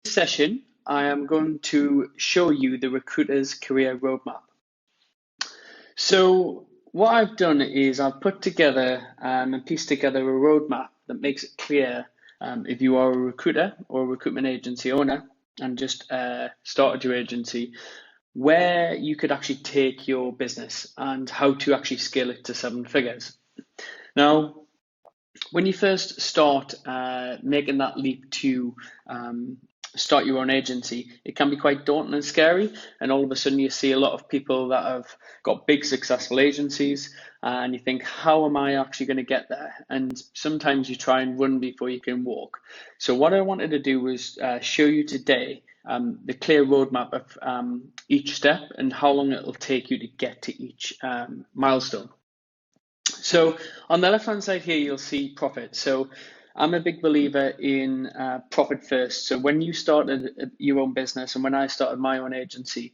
This session, I am going to show you the recruiter's career roadmap. So what I've done is I've put together and pieced together a roadmap that makes it clear if you are a recruiter or a recruitment agency owner and just started your agency, where you could actually take your business and how to actually scale it to 7 figures. Now, when you first start making that leap to start your own agency, it can be quite daunting and scary. And all of a sudden you see a lot of people that have got big successful agencies and you think, how am I actually going to get there? And sometimes you try and run before you can walk. So what I wanted to do was show you today the clear roadmap of each step and how long it will take you to get to each milestone. So on the left-hand side here, you'll see profit. So I'm a big believer in profit first. So when you started your own business and when I started my own agency,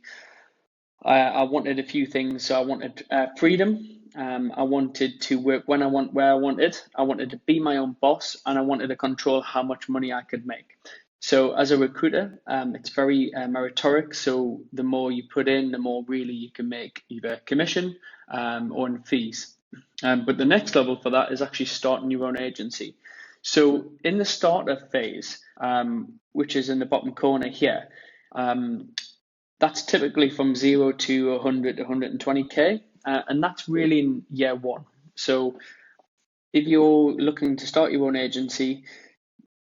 I wanted a few things. So I wanted freedom. I wanted to work when I want, where I wanted. I wanted to be my own boss, and I wanted to control how much money I could make. So as a recruiter, it's very meritoric. So the more you put in, the more really you can make either commission or in fees. But the next level for that is actually starting your own agency. So in the starter phase, which is in the bottom corner here, that's typically from 0 to 100 to 120K, and that's really in year one. So if you're looking to start your own agency,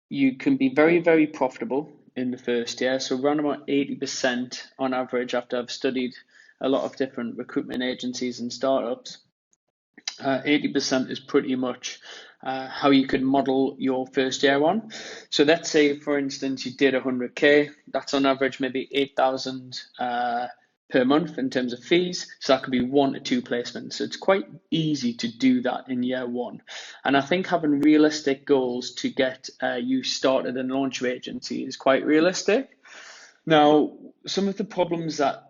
you can be very, very profitable in the first year. So around about 80% on average, after I've studied a lot of different recruitment agencies and startups, 80% is pretty much how you could model your first year on. So let's say, for instance, you did 100K. That's on average maybe 8,000 per month in terms of fees. So that could be 1 to 2 placements. So it's quite easy to do that in year one. And I think having realistic goals to get you started and launch your agency is quite realistic. Now, some of the problems that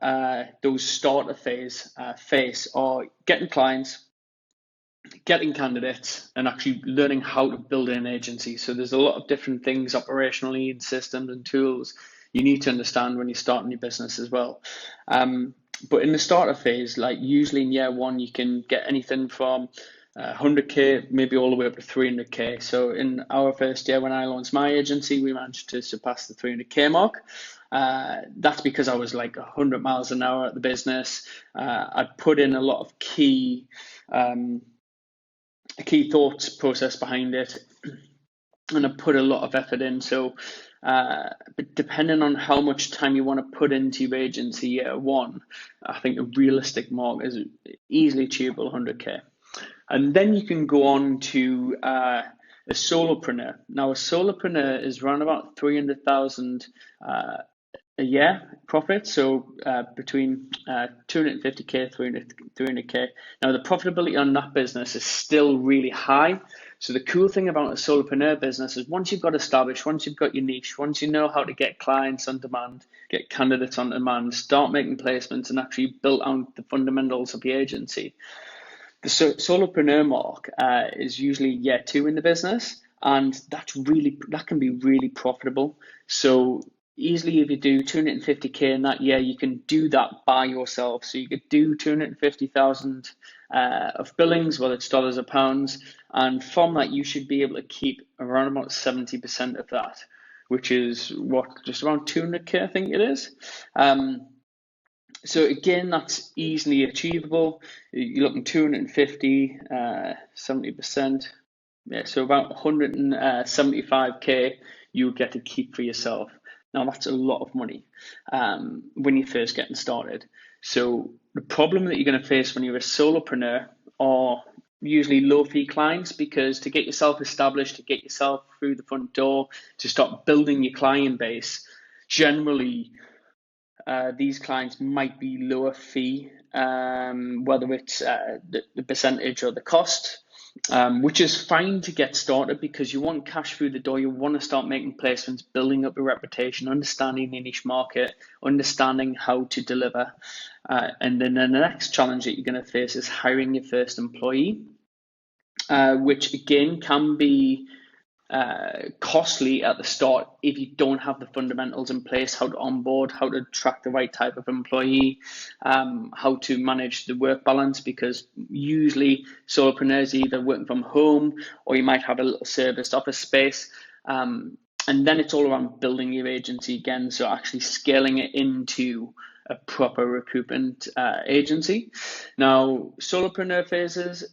those starter phase face are getting clients, getting candidates, and actually learning how to build an agency. So there's a lot of different things operationally and systems and tools you need to understand when you're starting your business as well. But in the starter phase, like usually in year one, you can get anything from 100K, maybe all the way up to 300K. So in our first year, when I launched my agency, we managed to surpass the 300K mark. That's because I was like 100 miles an hour at the business. I put in a lot of key thoughts process behind it, and I put a lot of effort in. So but depending on how much time you want to put into your agency year one, I think a realistic mark is easily achievable 100K. And then you can go on to a solopreneur. Now, a solopreneur is around about 300,000 a year profit, so between 250K, 300K. Now, the profitability on that business is still really high. So the cool thing about a solopreneur business is once you've got established, once you've got your niche, once you know how to get clients on demand, get candidates on demand, start making placements, and actually build out the fundamentals of your agency, the solopreneur mark is usually year 2 in the business, and that can be really profitable. So easily, if you do 250K in that year, you can do that by yourself. So you could do 250,000 of billings, whether it's dollars or pounds, and from that you should be able to keep around about 70% of that, which is just around 200K, I think it is. So again, that's easily achievable. You're looking 250, 70%. Yeah, so about 175K you get to keep for yourself. Now, that's a lot of money when you're first getting started. So the problem that you're going to face when you're a solopreneur are usually low fee clients, because to get yourself established, to get yourself through the front door, to start building your client base, generally these clients might be lower fee, whether it's the percentage or the cost, which is fine to get started because you want cash through the door. You want to start making placements, building up your reputation, understanding the niche market, understanding how to deliver. And then the next challenge that you're going to face is hiring your first employee, which again can be costly at the start if you don't have the fundamentals in place: how to onboard, how to attract the right type of employee, how to manage the work balance, because usually solopreneurs are either working from home or you might have a little serviced office space. And then it's all around building your agency again, so actually scaling it into a proper recruitment agency. Now, solopreneur phases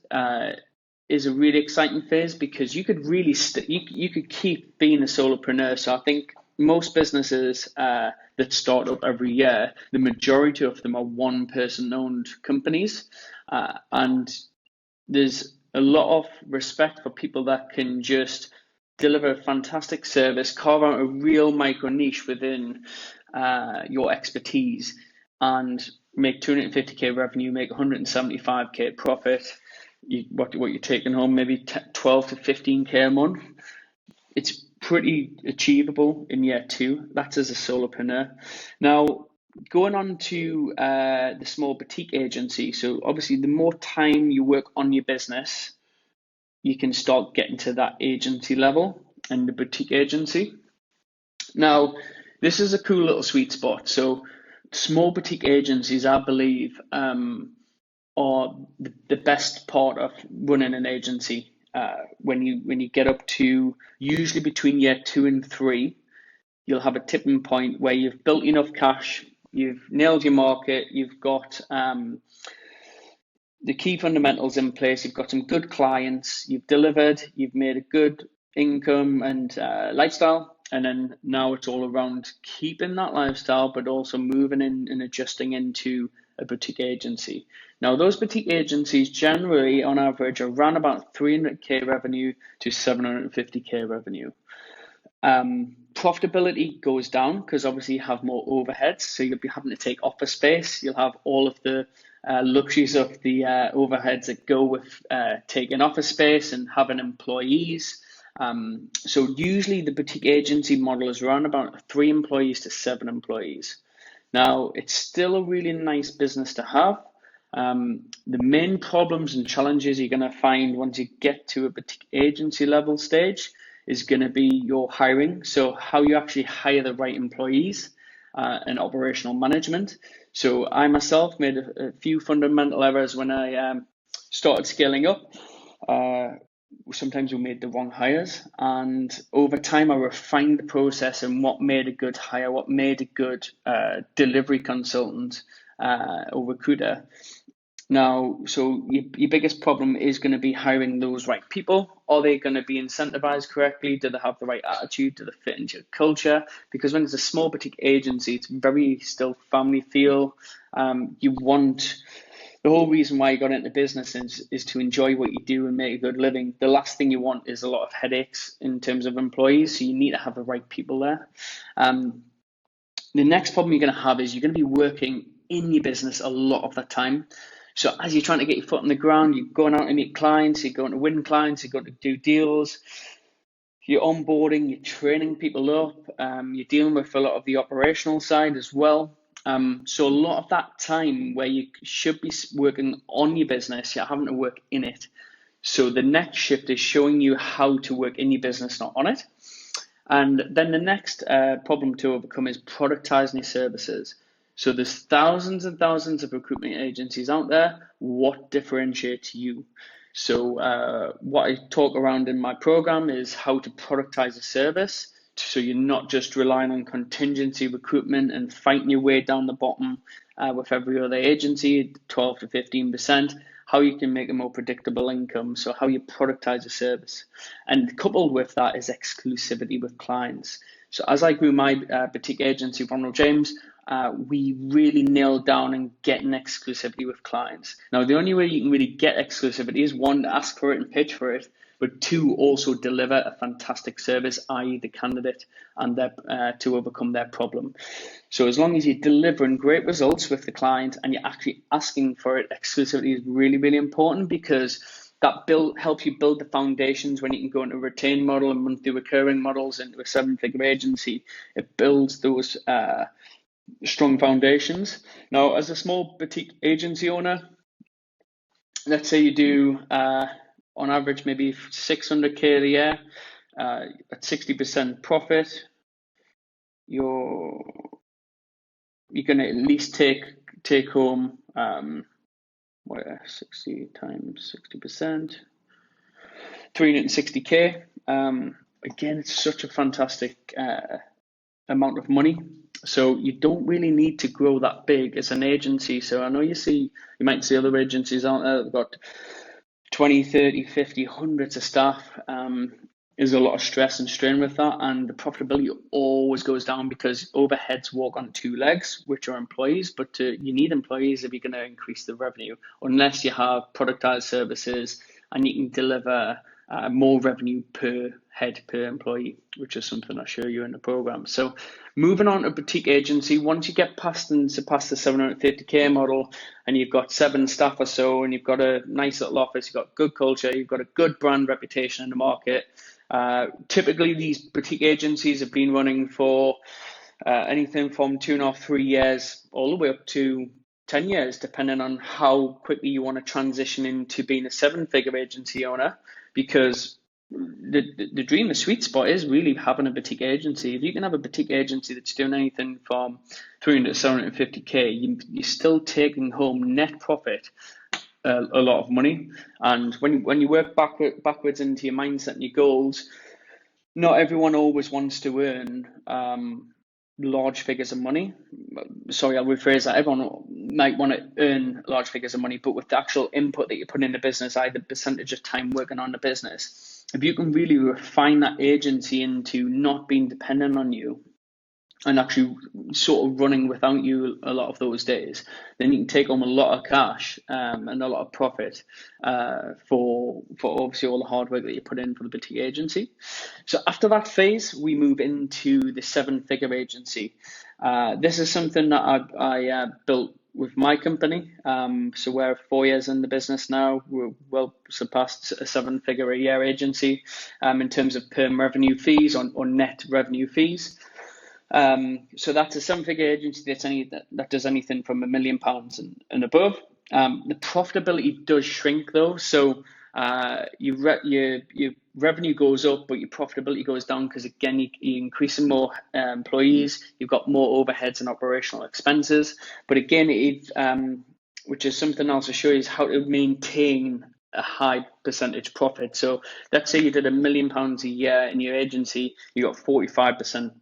is a really exciting phase, because you could really you could keep being a solopreneur. So I think most businesses that start up every year, the majority of them are one person owned companies, and there's a lot of respect for people that can just deliver a fantastic service, carve out a real micro niche within your expertise, and make 250k revenue, make 175k profit. What you're taking home, maybe 12 to 15k a month. It's pretty achievable in year 2. That's as a solopreneur. Now, going on to the small boutique agency. So obviously, the more time you work on your business, you can start getting to that agency level and the boutique agency. Now, this is a cool little sweet spot. So small boutique agencies, I believe, are the best part of running an agency. When you get up to usually between year 2 and 3, you'll have a tipping point where you've built enough cash, you've nailed your market, you've got the key fundamentals in place, you've got some good clients, you've delivered, you've made a good income and lifestyle, and then now it's all around keeping that lifestyle, but also moving in and adjusting into a boutique agency. Now, those boutique agencies generally, on average, are around about 300k revenue to 750k revenue. Profitability goes down because obviously you have more overheads, so you'll be having to take office space. You'll have all of the luxuries of the overheads that go with taking office space and having employees. So usually the boutique agency model is around about 3 employees to 7 employees. Now, it's still a really nice business to have. The main problems and challenges you're going to find once you get to a boutique agency level stage is going to be your hiring. So how you actually hire the right employees and operational management. So I myself made a few fundamental errors when I started scaling up. Sometimes we made the wrong hires, and over time I refined the process and what made a good hire, what made a good delivery consultant or recruiter. Now, so your biggest problem is going to be hiring those right people. Are they going to be incentivized correctly? Do they have the right attitude? Do they fit into your culture? Because when it's a small boutique agency, it's very still family feel. You want, the whole reason why you got into business is to enjoy what you do and make a good living. The last thing you want is a lot of headaches in terms of employees, so you need to have the right people there. The next problem you're going to have is you're going to be working in your business a lot of the time. So as you're trying to get your foot on the ground, you're going out to meet clients, you're going to win clients, you're going to do deals, you're onboarding, you're training people up, you're dealing with a lot of the operational side as well. So a lot of that time where you should be working on your business, you're having to work in it. So the next shift is showing you how to work in your business, not on it. And then the next problem to overcome is productizing your services. So there's thousands and thousands of recruitment agencies out there. What differentiates you? So what I talk around in my program is how to productize a service. So you're not just relying on contingency recruitment and fighting your way down the bottom with every other agency, 12 to 15%, how you can make a more predictable income. So how you productize a service. And coupled with that is exclusivity with clients. So as I grew my boutique agency, Ronald James, we really nailed down and getting exclusivity with clients. Now, the only way you can really get exclusivity is 1, to ask for it and pitch for it, but 2, also deliver a fantastic service, i.e. the candidate, and to overcome their problem. So as long as you're delivering great results with the client and you're actually asking for it, exclusivity is really, really important, because that helps you build the foundations when you can go into a retained model and monthly recurring models into a 7-figure agency. It builds those strong foundations. Now, as a small boutique agency owner, let's say you do on average maybe 600k a year. at 60% profit, you're going to at least take home 60 times 60%, 360k. Again, it's such a fantastic amount of money. So you don't really need to grow that big as an agency. So I know you might see other agencies out there that've got 20, 30, 50, hundreds of staff. There's a lot of stress and strain with that, and the profitability always goes down because overheads walk on two legs, which are employees, but you need employees if you're going to increase the revenue, unless you have productized services and you can deliver more revenue per head per employee, which is something I'll show you in the program. So moving on to boutique agency, once you get past and surpass the 750k model and you've got 7 staff or so and you've got a nice little office, you've got good culture, you've got a good brand reputation in the market, typically these boutique agencies have been running for anything from 2.5, 3 years all the way up to 10 years, depending on how quickly you want to transition into being a 7-figure agency owner, because the dream, the sweet spot is really having a boutique agency. If you can have a boutique agency that's doing anything from 300 to 750k, you're still taking home net profit a lot of money. And when you work backwards into your mindset and your goals, not everyone always wants to earn large figures of money. Sorry, I'll rephrase that. Everyone might want to earn large figures of money, but with the actual input that you put in the business, either percentage of time working on the business, if you can really refine that agency into not being dependent on you and actually sort of running without you a lot of those days, then you can take home a lot of cash and a lot of profit for obviously all the hard work that you put in for the boutique agency. So after that phase, we move into the 7-figure agency. This is something that I built with my company. So we're 4 years in the business now. We're well surpassed a 7-figure a year agency in terms of perm revenue fees or net revenue fees. So that's a 7-figure agency that does anything from £1 million and above. The profitability does shrink though, so your revenue goes up, but your profitability goes down because again you're increasing more employees, you've got more overheads and operational expenses. But again, which is something else to show you, is how to maintain a high percentage profit. So let's say you did £1 million a year in your agency, you got 45%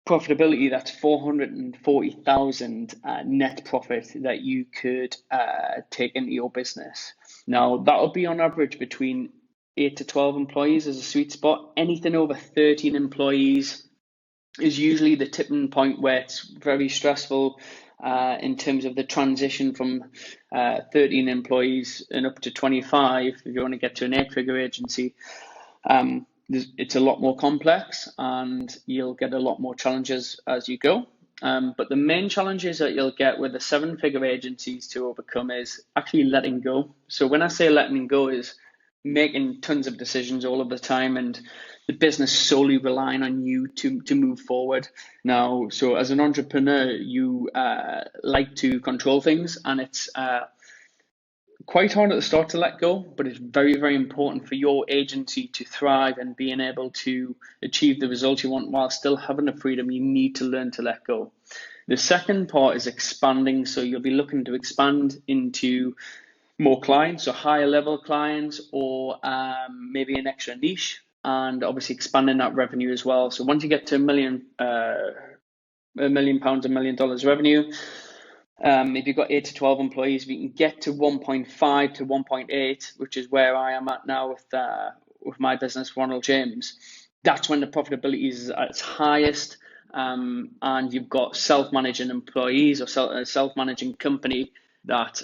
profitability. That's 440,000 net profit that you could take into your business. Now that'll be on average between 8 to 12 employees as a sweet spot. Anything over 13 employees is usually the tipping point where it's very stressful in terms of the transition from 13 employees and up to 25 if you want to get to an 8-figure agency. It's a lot more complex and you'll get a lot more challenges as you go. But the main challenges that you'll get with the 7-figure agencies to overcome is actually letting go. So when I say letting go, is making tons of decisions all of the time and the business solely relying on you to move forward. Now, so as an entrepreneur, you like to control things, and it's quite hard at the start to let go, but it's very, very important for your agency to thrive and being able to achieve the results you want while still having the freedom. You need to learn to let go. The second part is expanding. So you'll be looking to expand into more clients, so higher level clients, or maybe an extra niche, and obviously expanding that revenue as well. So once you get to £1 million, £1 million, $1 million revenue, if you've got 8 to 12 employees, if you can get to 1.5 to 1.8, which is where I am at now with my business, Ronald James, that's when the profitability is at its highest, and you've got self-managing employees or self-managing company that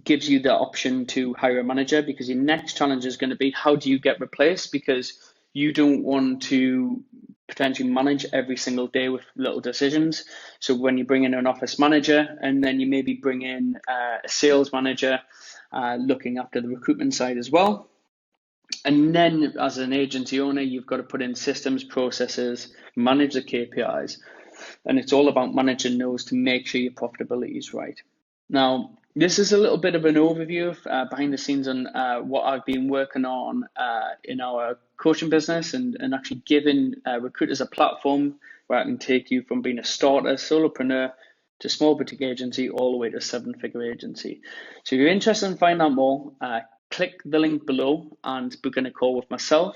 gives you the option to hire a manager, because your next challenge is going to be, how do you get replaced? Because you don't want to potentially manage every single day with little decisions. So when you bring in an office manager, and then you maybe bring in a sales manager looking after the recruitment side as well. And then as an agency owner, you've got to put in systems, processes, manage the KPIs. And it's all about managing those to make sure your profitability is right. Now, This is a little bit of an overview of behind the scenes on what I've been working on in our coaching business, and actually giving recruiters a platform where I can take you from being a starter, solopreneur, to small boutique agency, all the way to seven-figure agency. So if you're interested in finding out more, click the link below and book in a call with myself.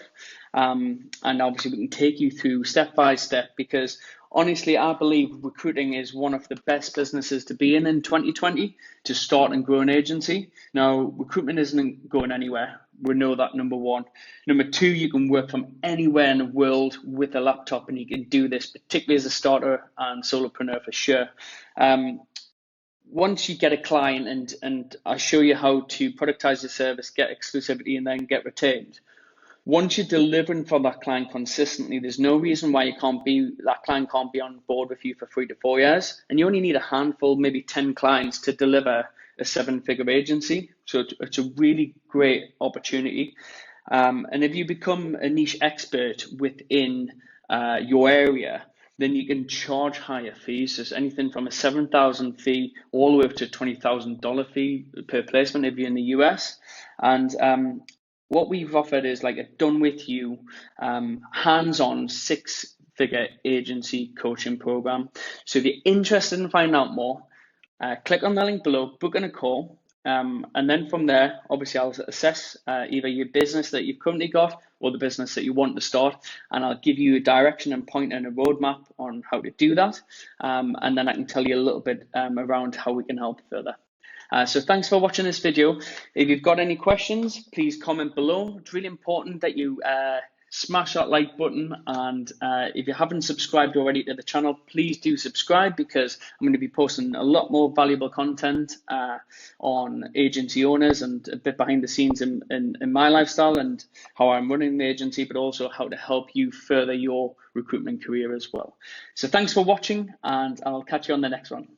And obviously we can take you through step by step, because honestly, I believe recruiting is one of the best businesses to be in 2020 to start and grow an agency. Now, recruitment isn't going anywhere. We know that, number one. Number two, you can work from anywhere in the world with a laptop, and you can do this, particularly as a starter and solopreneur for sure. Once you get a client and I show you how to productize your service, get exclusivity, and then get retained. Once you're delivering for that client consistently, there's no reason why that client can't be on board with you for 3 to 4 years. And you only need a handful, maybe 10 clients to deliver a seven-figure agency. So it's a really great opportunity. And if you become a niche expert within your area, then you can charge higher fees. There's anything from a $7,000 fee all the way up to a $20,000 fee per placement if you're in the US. And what we've offered is like a done with you, hands-on six-figure agency coaching program. So if you're interested in finding out more, click on the link below, book in a call. And then from there, obviously I'll assess either your business that you've currently got or the business that you want to start, and I'll give you a direction and point and a roadmap on how to do that. And then I can tell you a little bit around how we can help further. So thanks for watching this video. If you've got any questions, please comment below. It's really important that you smash that like button, and if you haven't subscribed already to the channel, please do subscribe, because I'm going to be posting a lot more valuable content on agency owners and a bit behind the scenes in my lifestyle and how I'm running the agency, but also how to help you further your recruitment career as well. So thanks for watching, and I'll catch you on the next one.